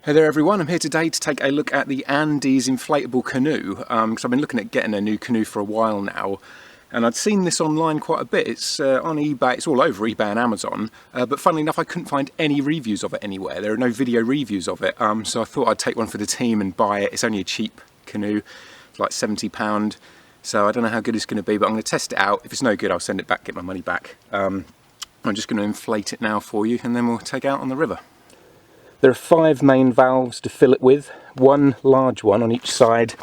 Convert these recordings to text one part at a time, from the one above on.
Hey there everyone, I'm here today to take a look at the Andes inflatable canoe because I've been looking at getting a new canoe for a while now, and I'd seen this online quite a bit. It's on eBay, it's all over eBay and Amazon, but funnily enough I couldn't find any reviews of it anywhere. There are no video reviews of it, so I thought I'd take one for the team and buy it. It's only a cheap canoe, it's like £70, so I don't know how good it's going to be, but I'm going to test it out. If it's no good I'll send it back, get my money back. I'm just going to inflate it now for you and then we'll take it out on the river. There are 5 main valves to fill it with, one large one on each side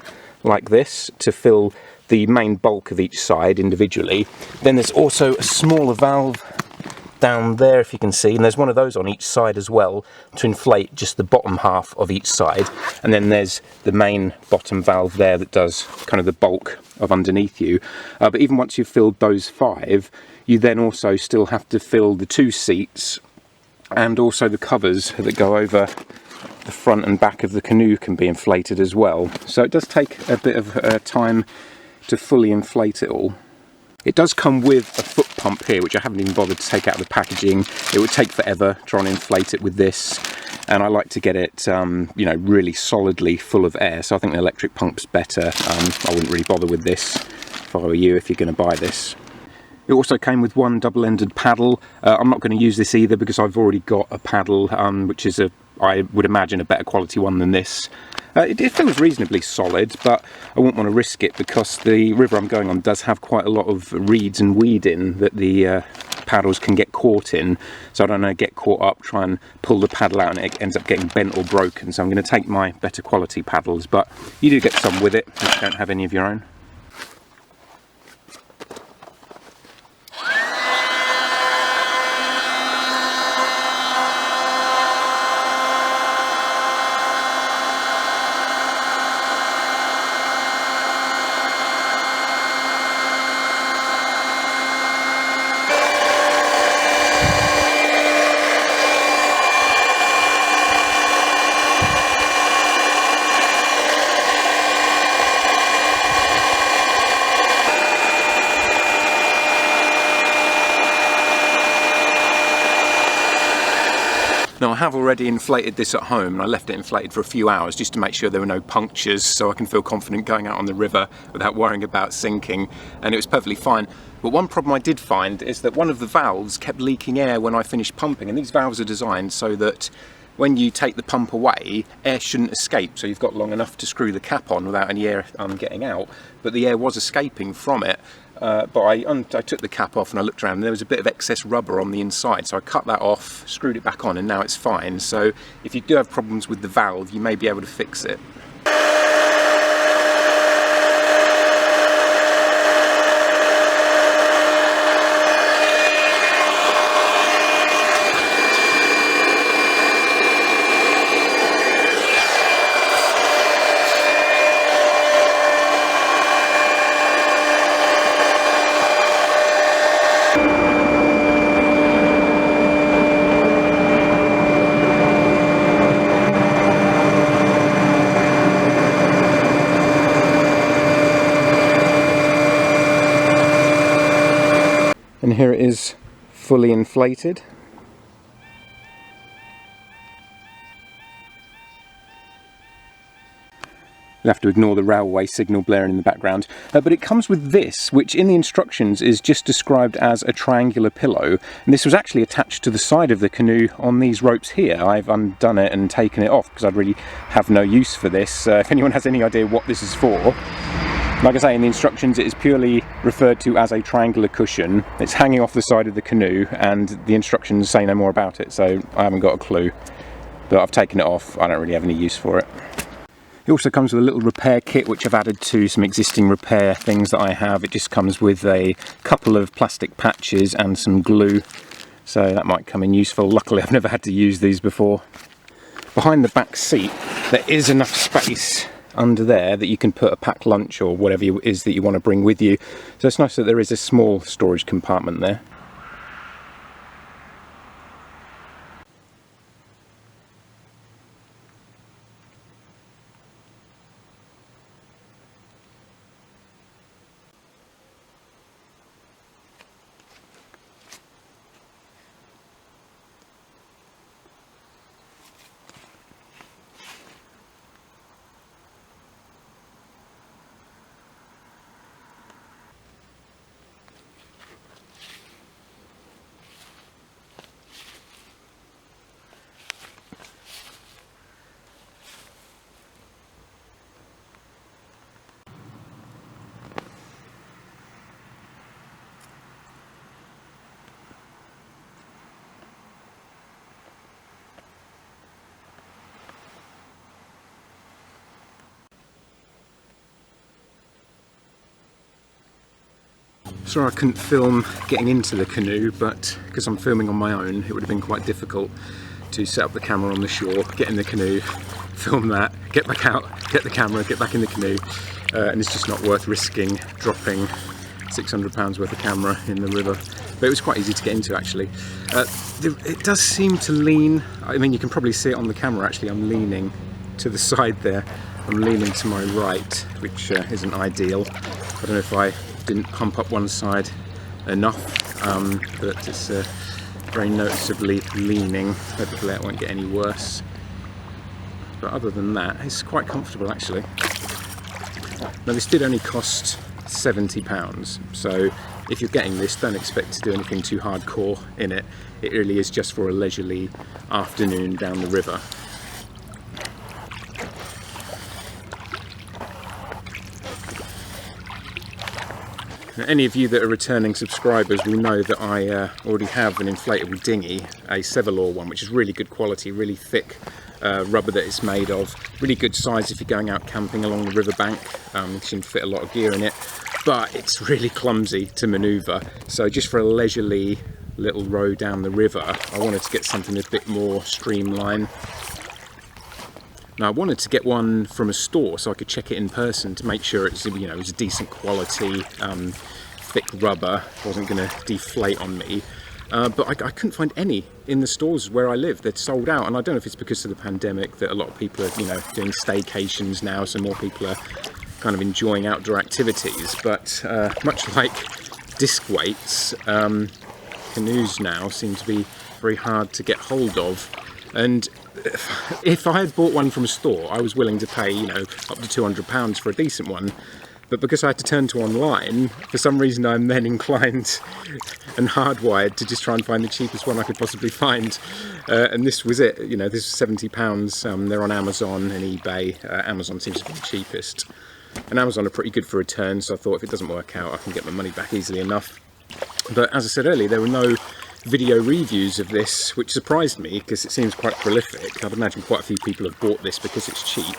like this to fill the main bulk of each side individually. Then there's also a smaller valve down there if you can see, and there's one of those on each side as well to inflate just the bottom half of each side. And then there's the main bottom valve there that does kind of the bulk of underneath you. But even once you've filled those 5, you then also still have to fill the 2 seats, and also the covers that go over the front and back of the canoe can be inflated as well. So it does take a bit of time to fully inflate it all. It does come with a foot pump here, which I haven't even bothered to take out of the packaging. It would take forever trying to inflate it with this, and I like to get it you know, really solidly full of air, so I think the electric pump's better. I wouldn't really bother with this if I were you, if you're going to buy this. It also came with one double-ended paddle. I'm not going to use this either because I've already got a paddle, which is I would imagine a better quality one than this. It feels reasonably solid, but I wouldn't want to risk it because the river I'm going on does have quite a lot of reeds and weed in that the paddles can get caught in. So I don't know, get caught up, try and pull the paddle out and it ends up getting bent or broken. So I'm going to take my better quality paddles, but you do get some with it if you don't have any of your own. Now I have already inflated this at home and I left it inflated for a few hours just to make sure there were no punctures so I can feel confident going out on the river without worrying about sinking, and it was perfectly fine. But one problem I did find is that one of the valves kept leaking air when I finished pumping, and these valves are designed so that when you take the pump away, air shouldn't escape, so you've got long enough to screw the cap on without any air getting out, but the air was escaping from it. But I took the cap off and I looked around and there was a bit of excess rubber on the inside, so I cut that off, screwed it back on, and now it's fine. So if you do have problems with the valve, you may be able to fix it. And here it is, fully inflated. You'll have to ignore the railway signal blaring in the background. But it comes with this, which in the instructions is just described as a triangular pillow. And this was actually attached to the side of the canoe on these ropes here. I've undone it and taken it off because I'd really have no use for this. If anyone has any idea what this is for, like I say, in the instructions it is purely referred to as a triangular cushion. It's hanging off the side of the canoe and the instructions say no more about it, so I haven't got a clue. But I've taken it off, I don't really have any use for it. It also comes with a little repair kit which I've added to some existing repair things that I have. It just comes with a couple of plastic patches and some glue, so that might come in useful. Luckily I've never had to use these before. Behind the back seat there is enough space under there that you can put a packed lunch or whatever it is that you want to bring with you. So it's nice that there is a small storage compartment there. Sorry I couldn't film getting into the canoe, but because I'm filming on my own, it would have been quite difficult to set up the camera on the shore, get in the canoe, film that, get back out, get the camera, get back in the canoe, and it's just not worth risking dropping £600 worth of camera in the river. But it was quite easy to get into actually. It does seem to lean, I mean you can probably see it on the camera actually, I'm leaning to the side there. I'm leaning to my right, which isn't ideal. I don't know if I didn't pump up one side enough, but it's very noticeably leaning. Hopefully it won't get any worse. But other than that, it's quite comfortable actually. Now this did only cost £70, so if you're getting this, don't expect to do anything too hardcore in it. It really is just for a leisurely afternoon down the river. Now, any of you that are returning subscribers will know that I already have an inflatable dinghy, a Sevelaw one, which is really good quality, really thick rubber that it's made of. Really good size if you're going out camping along the riverbank. You can fit a lot of gear in it, but it's really clumsy to manoeuvre. So just for a leisurely little row down the river, I wanted to get something a bit more streamlined. Now I wanted to get one from a store so I could check it in person to make sure it's, you know, it's decent quality, thick rubber, wasn't going to deflate on me. But I couldn't find any in the stores where I live. They'd sold out, and I don't know if it's because of the pandemic that a lot of people are, you know, doing staycations now, so more people are kind of enjoying outdoor activities. But much like disc weights, canoes now seem to be very hard to get hold of. And if I had bought one from a store, I was willing to pay, you know, up to £200 for a decent one. But because I had to turn to online, for some reason I'm then inclined and hardwired to just try and find the cheapest one I could possibly find. And this was it, you know, this was £70. They're on Amazon and eBay. Amazon seems to be the cheapest. And Amazon are pretty good for returns, so I thought if it doesn't work out, I can get my money back easily enough. But as I said earlier, there were no video reviews of this, which surprised me because it seems quite prolific. I'd imagine quite a few people have bought this because it's cheap.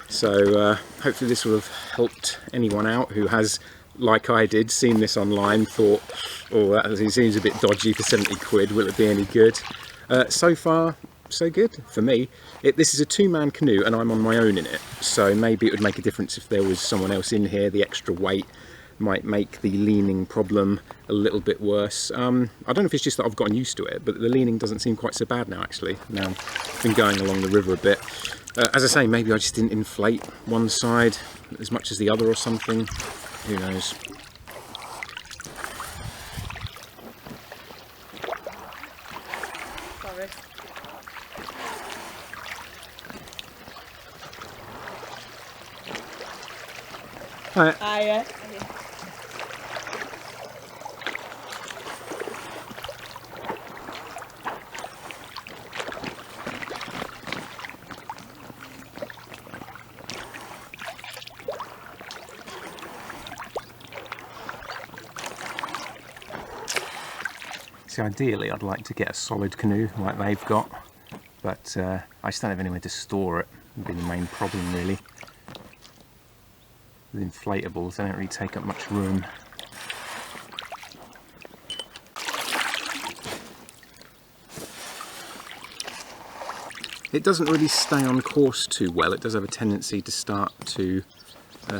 So hopefully this will have helped anyone out who has, like I did, seen this online, thought, oh, that seems a bit dodgy for 70 quid, will it be any good? So far, so good for me. This is a two-man canoe and I'm on my own in it, so maybe it would make a difference if there was someone else in here. The extra weight might make the leaning problem a little bit worse. I don't know if it's just that I've gotten used to it, but the leaning doesn't seem quite so bad now actually. Now I've been going along the river a bit. As I say, maybe I just didn't inflate one side as much as the other or something. Who knows? Sorry. Hi. Hiya. See, ideally I'd like to get a solid canoe like they've got, but I just don't have anywhere to store it. Would be the main problem really. With inflatables, they don't really take up much room. It doesn't really stay on course too well. It does have a tendency to start to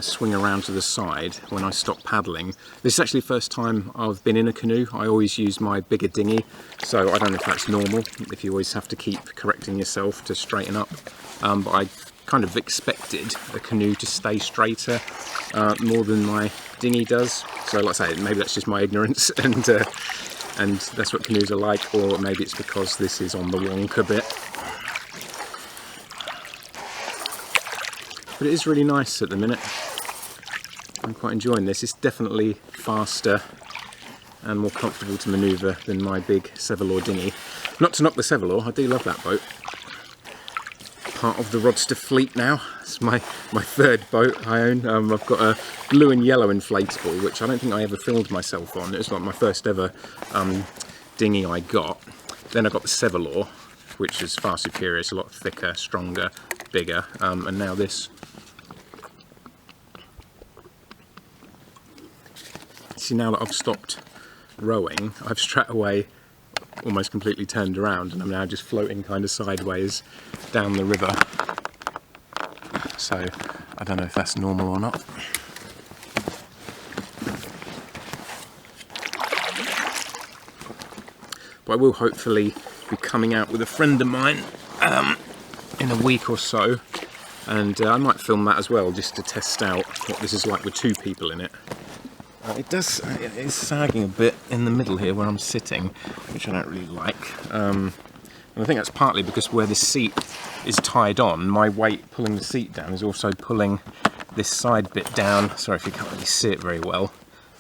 swing around to the side when I stop paddling. This is actually the first time I've been in a canoe. I always use my bigger dinghy, so I don't know if that's normal, if you always have to keep correcting yourself to straighten up. But I kind of expected a canoe to stay straighter more than my dinghy does. So like I say, maybe that's just my ignorance and that's what canoes are like, or maybe it's because this is on the wonk a bit. But it is really nice at the minute. I'm quite enjoying this. It's definitely faster and more comfortable to manoeuvre than my big Sevelaw dinghy. Not to knock the Sevelaw, I do love that boat. Part of the Rodster fleet now. It's my third boat I own. I've got a blue and yellow inflatable, which I don't think I ever filmed myself on. It was like my first ever dinghy I got. Then I got the Sevelaw, which is far superior. It's a lot thicker, stronger, bigger, and now this. obviously now that I've stopped rowing, I've straight away almost completely turned around and I'm now just floating kind of sideways down the river. So I don't know if that's normal or not. But I will hopefully be coming out with a friend of mine in a week or so, and I might film that as well just to test out what this is like with two people in it. It is sagging a bit in the middle here where I'm sitting, which I don't really like. And I think that's partly because where the seat is tied on, my weight pulling the seat down is also pulling this side bit down. Sorry if you can't really see it very well.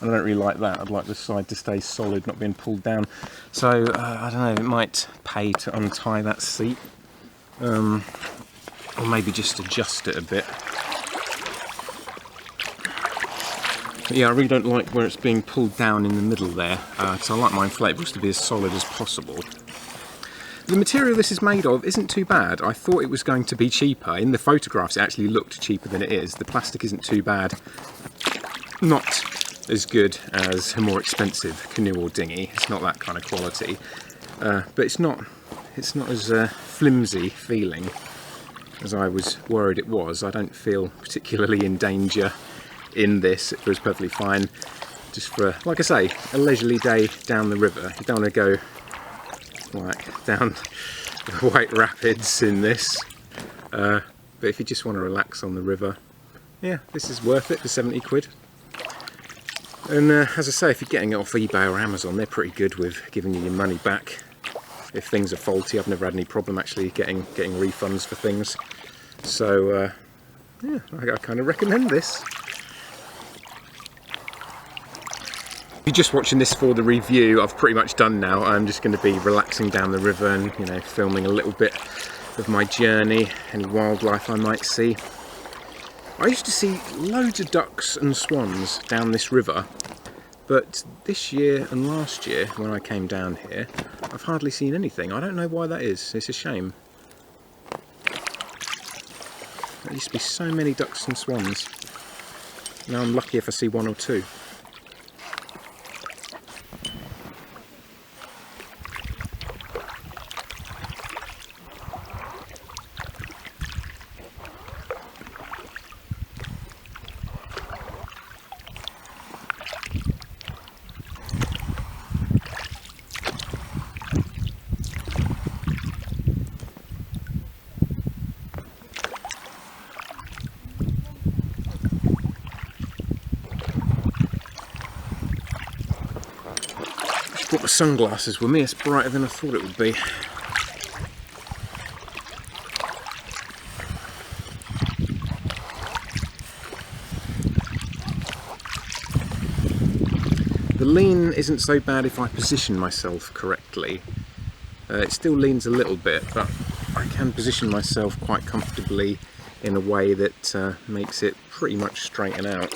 I don't really like that. I'd like the side to stay solid, not being pulled down. So, I don't know, it might pay to untie that seat. Or maybe just adjust it a bit. But yeah, I really don't like where it's being pulled down in the middle there. So I like my inflatables to be as solid as possible. The material this is made of isn't too bad. I thought it was going to be cheaper. In the photographs it actually looked cheaper than it is. The plastic isn't too bad. Not as good as a more expensive canoe or dinghy. It's not that kind of quality, but it's not as flimsy feeling as I was worried it was. I don't feel particularly in danger in this. It feels perfectly fine. Just for, like I say, a leisurely day down the river. You don't want to go like down the White Rapids in this, but if you just want to relax on the river, yeah, this is worth it for 70 quid. And as I say, if you're getting it off eBay or Amazon, they're pretty good with giving you your money back if things are faulty. I've never had any problem actually getting refunds for things. So yeah, I kind of recommend this. If you're just watching this for the review, I've pretty much done now. I'm just going to be relaxing down the river and, you know, filming a little bit of my journey, any wildlife I might see. I used to see loads of ducks and swans down this river, but this year and last year when I came down here, I've hardly seen anything. I don't know why that is. It's a shame. There used to be so many ducks and swans. Now I'm lucky if I see one or two. Brought my sunglasses with me. It's brighter than I thought it would be. The lean isn't so bad if I position myself correctly. It still leans a little bit, but I can position myself quite comfortably in a way that makes it pretty much straighten out.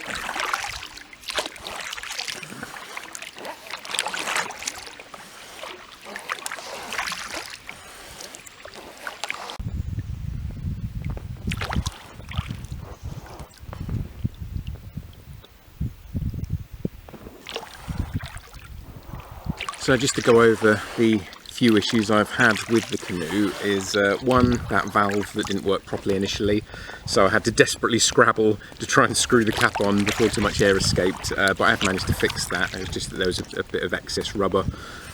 So just to go over the few issues I've had with the canoe is one, that valve that didn't work properly initially, so I had to desperately scrabble to try and screw the cap on before too much air escaped, but I have managed to fix that. It was just that there was a bit of excess rubber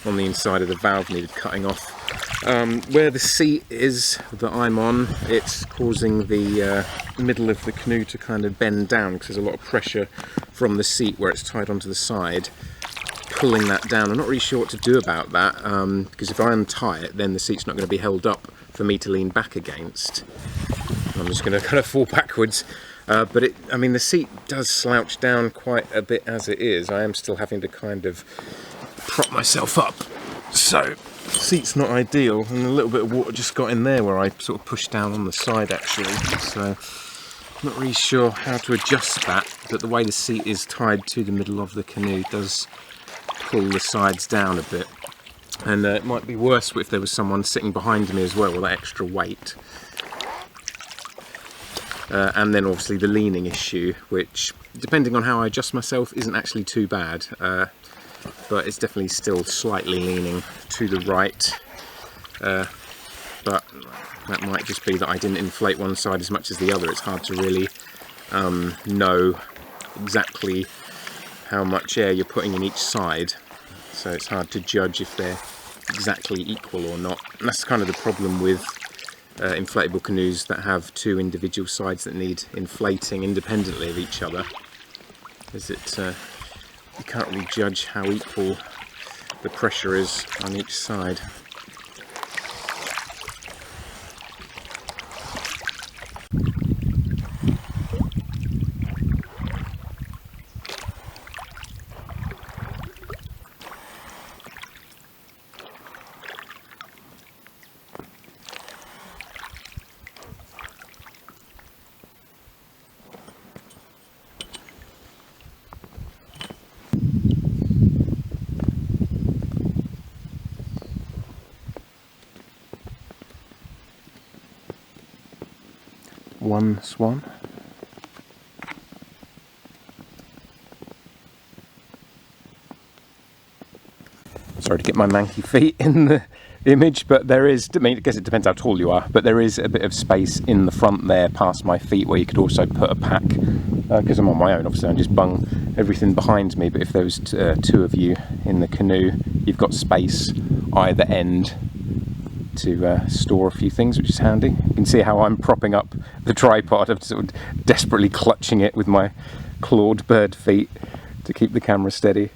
on the inside of the valve, needed cutting off. Where the seat is that I'm on, it's causing the middle of the canoe to kind of bend down because there's a lot of pressure from the seat where it's tied onto the side, pulling that down. I'm not really sure what to do about that, because if I untie it then the seat's not going to be held up for me to lean back against. I'm just going to kind of fall backwards, but I mean the seat does slouch down quite a bit as it is. I am still having to kind of prop myself up, so the seat's not ideal, and a little bit of water just got in there where I sort of pushed down on the side actually, so I'm not really sure how to adjust that, but the way the seat is tied to the middle of the canoe does pull the sides down a bit, and it might be worse if there was someone sitting behind me as well with that extra weight. and then obviously the leaning issue, which depending on how I adjust myself isn't actually too bad, but it's definitely still slightly leaning to the right, but that might just be that I didn't inflate one side as much as the other. It's hard to really know exactly how much air you're putting in each side, so it's hard to judge if they're exactly equal or not. And that's kind of the problem with inflatable canoes that have two individual sides that need inflating independently of each other, is it you can't really judge how equal the pressure is on each side. One swan. Sorry to get my manky feet in the image, but there is, I mean, I guess it depends how tall you are, but there is a bit of space in the front there past my feet where you could also put a pack, because I'm on my own, obviously I just bung everything behind me, but if there was two of you in the canoe, you've got space either end to store a few things, which is handy. You can see how I'm propping up the tripod. I'm sort of desperately clutching it with my clawed bird feet to keep the camera steady.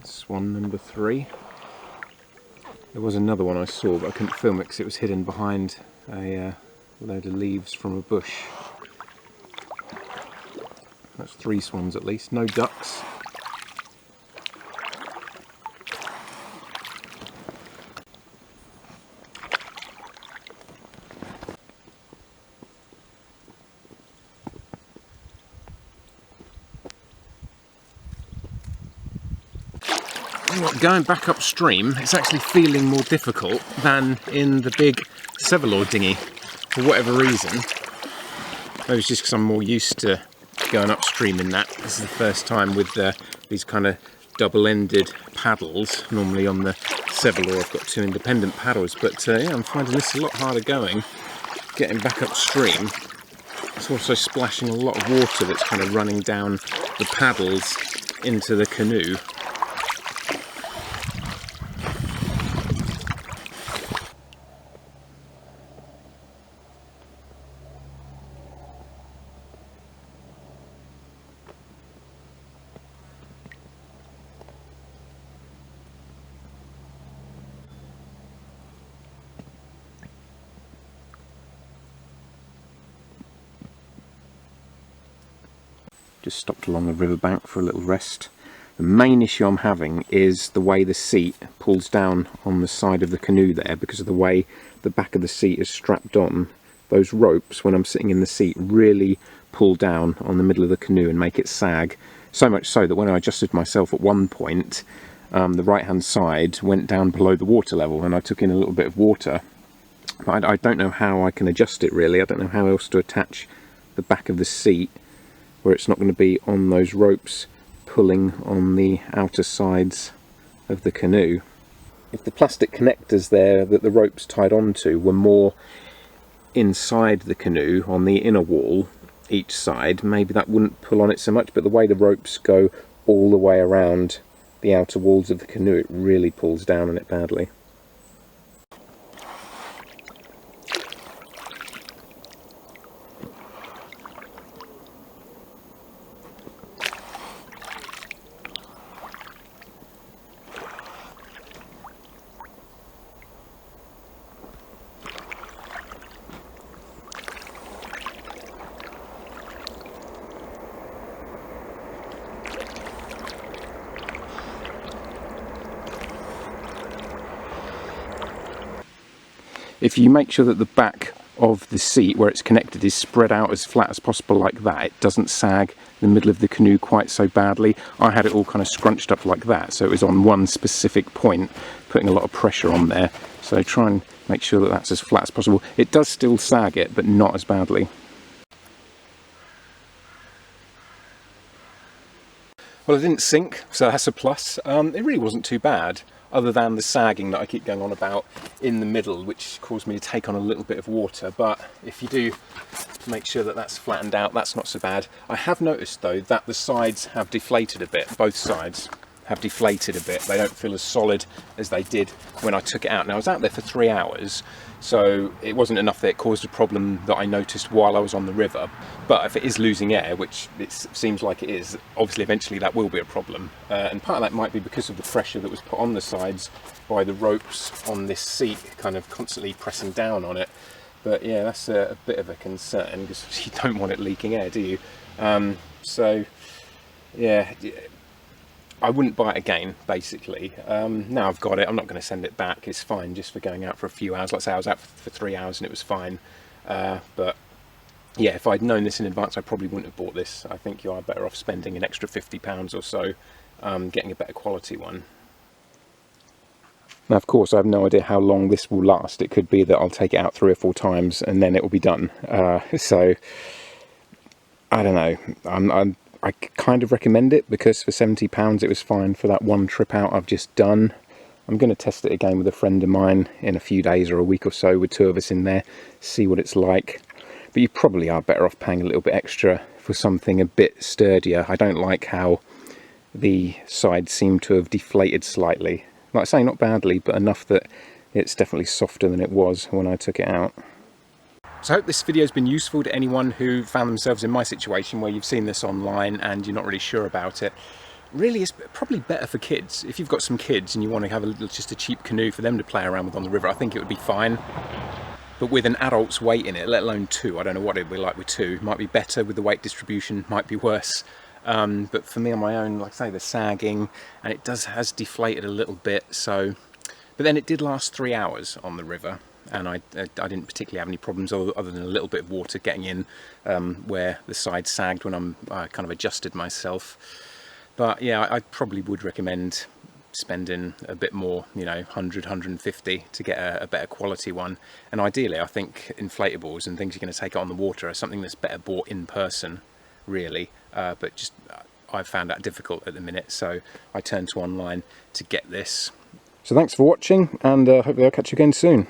Swan number 3. There was another one I saw, but I couldn't film it because it was hidden behind a load of leaves from a bush. That's 3 swans at least, no ducks. Going back upstream, it's actually feeling more difficult than in the big Sevalor dinghy for whatever reason. Maybe it's just because I'm more used to going upstream in that. This is the first time with these kind of double-ended paddles. Normally on the Sevalor I've got 2 independent paddles, but yeah, I'm finding this a lot harder going, getting back upstream. It's also splashing a lot of water that's kind of running down the paddles into the canoe. Just stopped along the riverbank for a little rest. The main issue I'm having is the way the seat pulls down on the side of the canoe there, because of the way the back of the seat is strapped on. Those ropes, when I'm sitting in the seat, really pull down on the middle of the canoe and make it sag. So much so that when I adjusted myself at one point, the right hand side went down below the water level and I took in a little bit of water. But I don't know how I can adjust it really. I don't know how else to attach the back of the seat where it's not going to be on those ropes pulling on the outer sides of the canoe. if the plastic connectors there that the rope's tied onto were more inside the canoe on the inner wall each side, maybe that wouldn't pull on it so much, but the way the ropes go all the way around the outer walls of the canoe, it really pulls down on it badly. If you make sure that the back of the seat where it's connected is spread out as flat as possible like that, it doesn't sag the middle of the canoe quite so badly. I had it all kind of scrunched up like that, so it was on one specific point, putting a lot of pressure on there. So try and make sure that that's as flat as possible. It does still sag it, but not as badly. Well, it didn't sink, so that's a plus. It really wasn't too bad, other than the sagging that I keep going on about in the middle, which caused me to take on a little bit of water. But if you do make sure that that's flattened out, that's not so bad. I have noticed though that the sides have deflated a bit. Both sides have deflated a bit. They don't feel as solid as they did when I took it out. Now I was out there for 3 hours, so it wasn't enough that it caused a problem that I noticed while I was on the river. But if it is losing air, which it seems like it is, obviously eventually that will be a problem. And part of that might be because of the pressure that was put on the sides by the ropes on this seat, kind of constantly pressing down on it. But yeah, that's a bit of a concern, because you don't want it leaking air, do you? So yeah, I wouldn't buy it again, basically. Now I've got it, I'm not going to send it back. It's fine just for going out for a few hours. Like I say, I was out for 3 hours and it was fine. But yeah, if I'd known this in advance, I probably wouldn't have bought this. I think you are better off spending an extra £50 or so, getting a better quality one. Now, of course, I have no idea how long this will last. It could be that I'll take it out 3 or 4 times and then it will be done. So, I don't know. I kind of recommend it, because for £70 it was fine for that one trip out I've just done. I'm going to test it again with a friend of mine in a few days or a week or so, with 2 of us in there, see what it's like. But you probably are better off paying a little bit extra for something a bit sturdier. I don't like how the sides seem to have deflated slightly. Like I say, not badly, but enough that it's definitely softer than it was when I took it out. So I hope this video has been useful to anyone who found themselves in my situation, where you've seen this online and you're not really sure about it. Really, it's probably better for kids. If you've got some kids and you want to have just a cheap canoe for them to play around with on the river, I think it would be fine. But with an adult's weight in it, let alone 2, I don't know what it would be like with 2. Might be better with the weight distribution, might be worse. But for me on my own, like I say, the sagging, and it has deflated a little bit. So, but then it did last 3 hours on the river, and I didn't particularly have any problems other than a little bit of water getting in where the side sagged when I kind of adjusted myself. But yeah, I probably would recommend spending a bit more, you know, 100, 150 to get a better quality one. And ideally, I think inflatables and things you're going to take on the water are something that's better bought in person, really. But just I've found that difficult at the minute, so I turned to online to get this. So thanks for watching, and hopefully I'll catch you again soon.